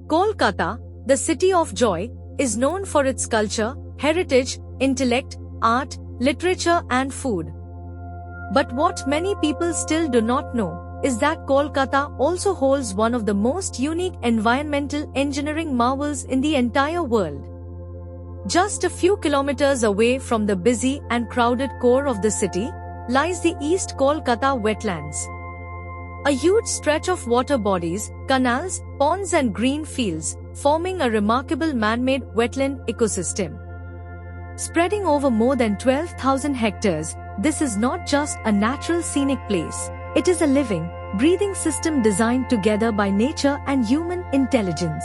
Kolkata, the city of joy, is known for its culture, heritage, intellect, art, literature and food. But what many people still do not know is that Kolkata also holds one of the most unique environmental engineering marvels in the entire world. Just a few kilometers away from the busy and crowded core of the city lies the East Kolkata wetlands. A huge stretch of water bodies, canals, ponds and green fields, forming a remarkable man-made wetland ecosystem. Spreading over more than 12,000 hectares, this is not just a natural scenic place. It is a living, breathing system designed together by nature and human intelligence.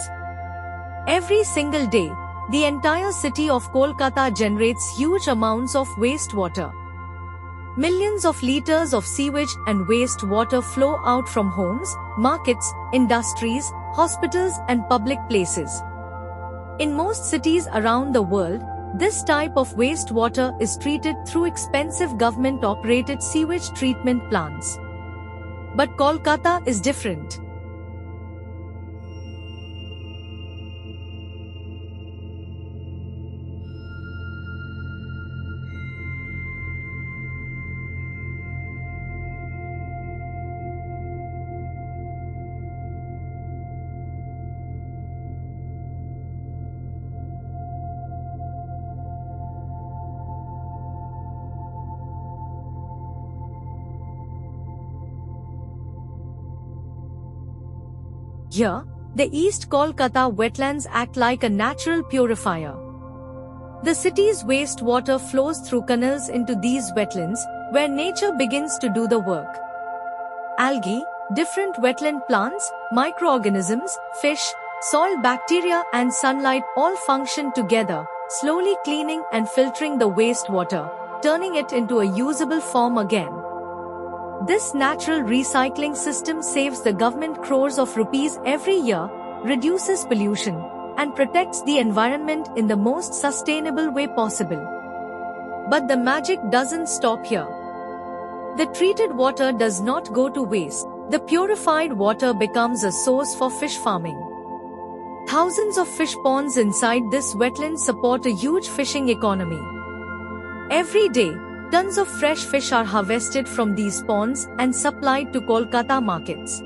Every single day, the entire city of Kolkata generates huge amounts of wastewater. Millions of liters of sewage and wastewater flow out from homes, markets, industries, hospitals and public places. In most cities around the world, this type of wastewater is treated through expensive government-operated sewage treatment plants. But Kolkata is different. Here, the East Kolkata wetlands act like a natural purifier. The city's wastewater flows through canals into these wetlands, where nature begins to do the work. Algae, different wetland plants, microorganisms, fish, soil bacteria and sunlight all function together, slowly cleaning and filtering the wastewater, turning it into a usable form again. This natural recycling system saves the government crores of rupees every year, reduces pollution, and protects the environment in the most sustainable way possible. But the magic doesn't stop here. The treated water does not go to waste. The purified water becomes a source for fish farming. Thousands of fish ponds inside this wetland support a huge fishing economy. Every day, tons of fresh fish are harvested from these ponds and supplied to Kolkata markets.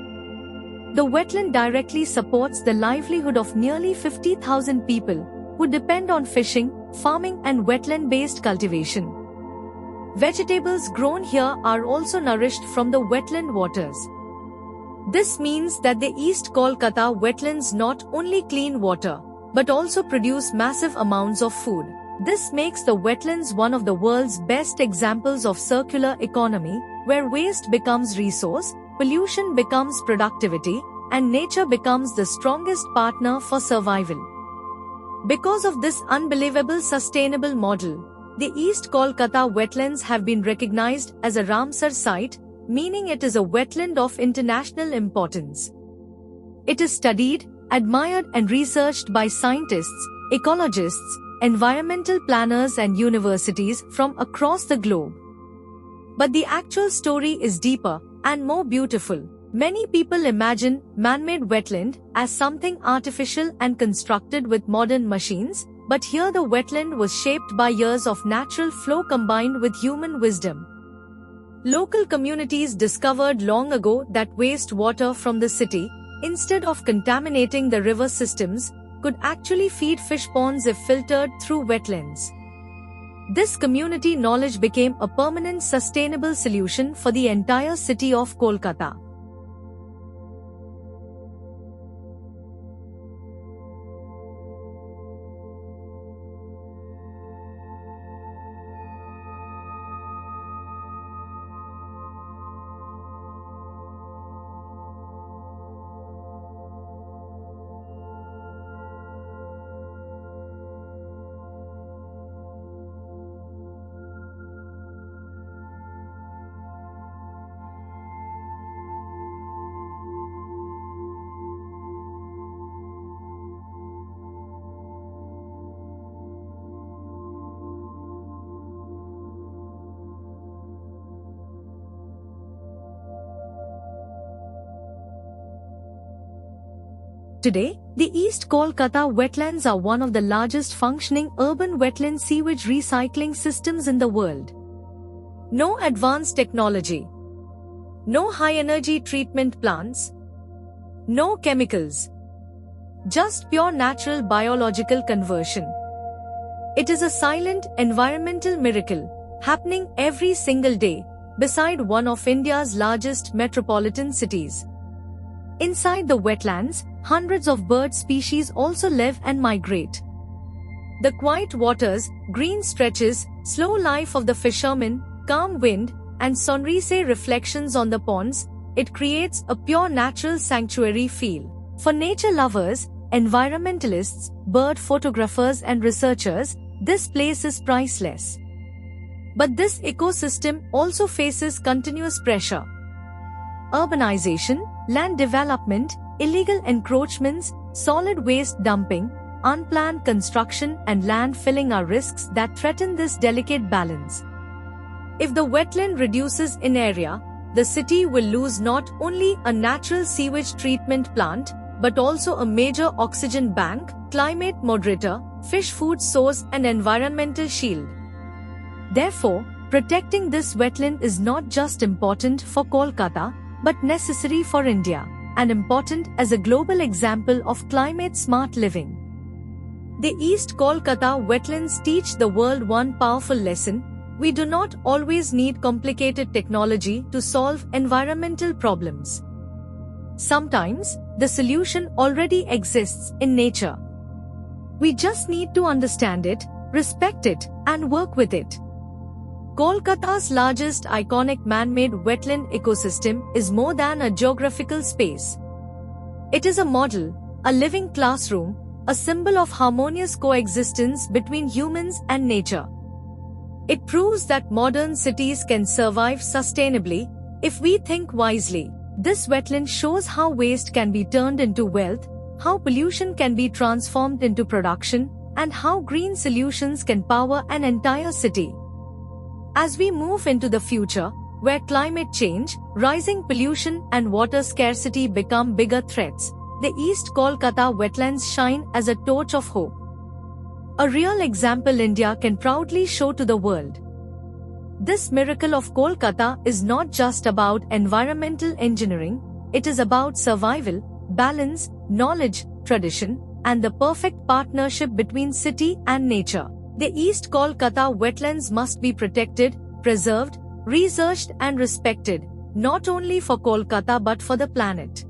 The wetland directly supports the livelihood of nearly 50,000 people who depend on fishing, farming and wetland-based cultivation. Vegetables grown here are also nourished from the wetland waters. This means that the East Kolkata wetlands not only clean water, but also produce massive amounts of food. This makes the wetlands one of the world's best examples of circular economy, where waste becomes resource, pollution becomes productivity, and nature becomes the strongest partner for survival. Because of this unbelievable sustainable model, the East Kolkata wetlands have been recognized as a Ramsar site, meaning it is a wetland of international importance. It is studied, admired and researched by scientists, ecologists, environmental planners and universities from across the globe. But the actual story is deeper and more beautiful. Many people imagine man-made wetland as something artificial and constructed with modern machines, but here the wetland was shaped by years of natural flow combined with human wisdom. Local communities discovered long ago that wastewater from the city, instead of contaminating the river systems, could actually feed fish ponds if filtered through wetlands. This community knowledge became a permanent sustainable solution for the entire city of Kolkata. Today, the East Kolkata wetlands are one of the largest functioning urban wetland sewage recycling systems in the world. No advanced technology. No high-energy treatment plants. No chemicals. Just pure natural biological conversion. It is a silent environmental miracle, happening every single day, beside one of India's largest metropolitan cities. Inside the wetlands, hundreds of bird species also live and migrate. The quiet waters, green stretches, slow life of the fishermen, calm wind, and sunrise reflections on the ponds, it creates a pure natural sanctuary feel. For nature lovers, environmentalists, bird photographers and researchers, this place is priceless. But this ecosystem also faces continuous pressure. Urbanization, land development, illegal encroachments, solid waste dumping, unplanned construction and land filling are risks that threaten this delicate balance. If the wetland reduces in area, the city will lose not only a natural sewage treatment plant, but also a major oxygen bank, climate moderator, fish food source and environmental shield. Therefore, protecting this wetland is not just important for Kolkata, but necessary for India, and important as a global example of climate-smart living. The East Kolkata wetlands teach the world one powerful lesson: we do not always need complicated technology to solve environmental problems. Sometimes, the solution already exists in nature. We just need to understand it, respect it, and work with it. Kolkata's largest iconic man-made wetland ecosystem is more than a geographical space. It is a model, a living classroom, a symbol of harmonious coexistence between humans and nature. It proves that modern cities can survive sustainably if we think wisely. This wetland shows how waste can be turned into wealth, how pollution can be transformed into production, and how green solutions can power an entire city. As we move into the future, where climate change, rising pollution, and water scarcity become bigger threats, the East Kolkata wetlands shine as a torch of hope. A real example India can proudly show to the world. This miracle of Kolkata is not just about environmental engineering, it is about survival, balance, knowledge, tradition, and the perfect partnership between city and nature. The East Kolkata wetlands must be protected, preserved, researched and respected, not only for Kolkata but for the planet.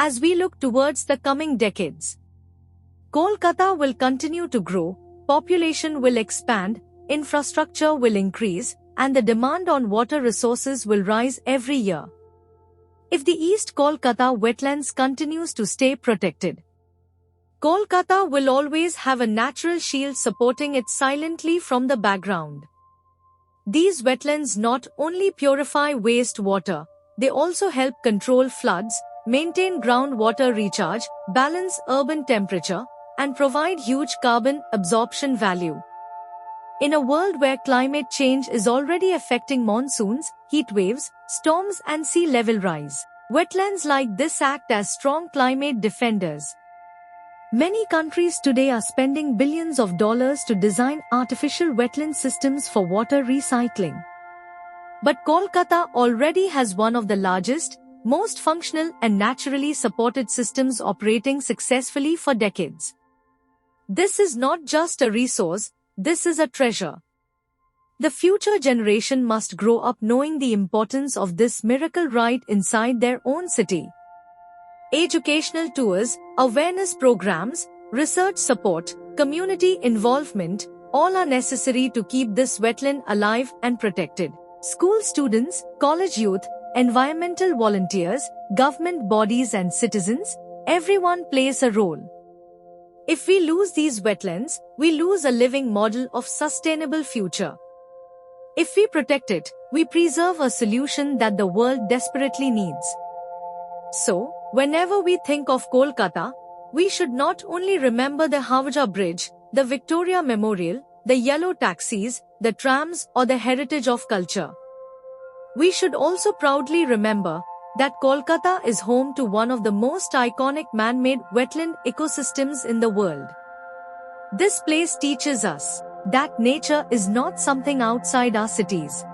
As we look towards the coming decades, Kolkata will continue to grow, population will expand, infrastructure will increase, and the demand on water resources will rise every year. If the East Kolkata wetlands continues to stay protected, Kolkata will always have a natural shield supporting it silently from the background. These wetlands not only purify wastewater, they also help control floods, maintain groundwater recharge, balance urban temperature, and provide huge carbon absorption value. In a world where climate change is already affecting monsoons, heat waves, storms and sea level rise, wetlands like this act as strong climate defenders. Many countries today are spending billions of dollars to design artificial wetland systems for water recycling. But Kolkata already has one of the largest, most functional and naturally supported systems operating successfully for decades. This is not just a resource, this is a treasure. The future generation must grow up knowing the importance of this miracle right inside their own city. Educational tours, awareness programs, research support, community involvement, all are necessary to keep this wetland alive and protected. School students, college youth, environmental volunteers, government bodies and citizens, everyone plays a role. If we lose these wetlands, we lose a living model of sustainable future. If we protect it, we preserve a solution that the world desperately needs. So, whenever we think of Kolkata, we should not only remember the Hawja Bridge, the Victoria Memorial, the yellow taxis, the trams or the heritage of culture. We should also proudly remember that Kolkata is home to one of the most iconic man-made wetland ecosystems in the world. This place teaches us that nature is not something outside our cities.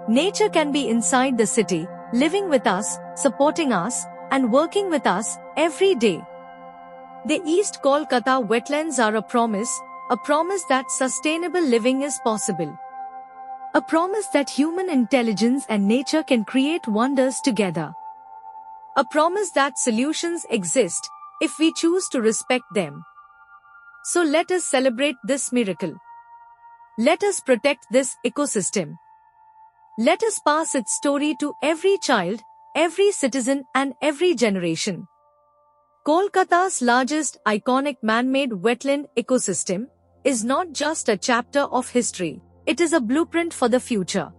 Nature can be inside the city, living with us, supporting us, and working with us every day. The East Kolkata wetlands are a promise that sustainable living is possible. A promise that human intelligence and nature can create wonders together. A promise that solutions exist if we choose to respect them. So let us celebrate this miracle. Let us protect this ecosystem. Let us pass its story to every child, every citizen and every generation. Kolkata's largest iconic man-made wetland ecosystem is not just a chapter of history. It is a blueprint for the future.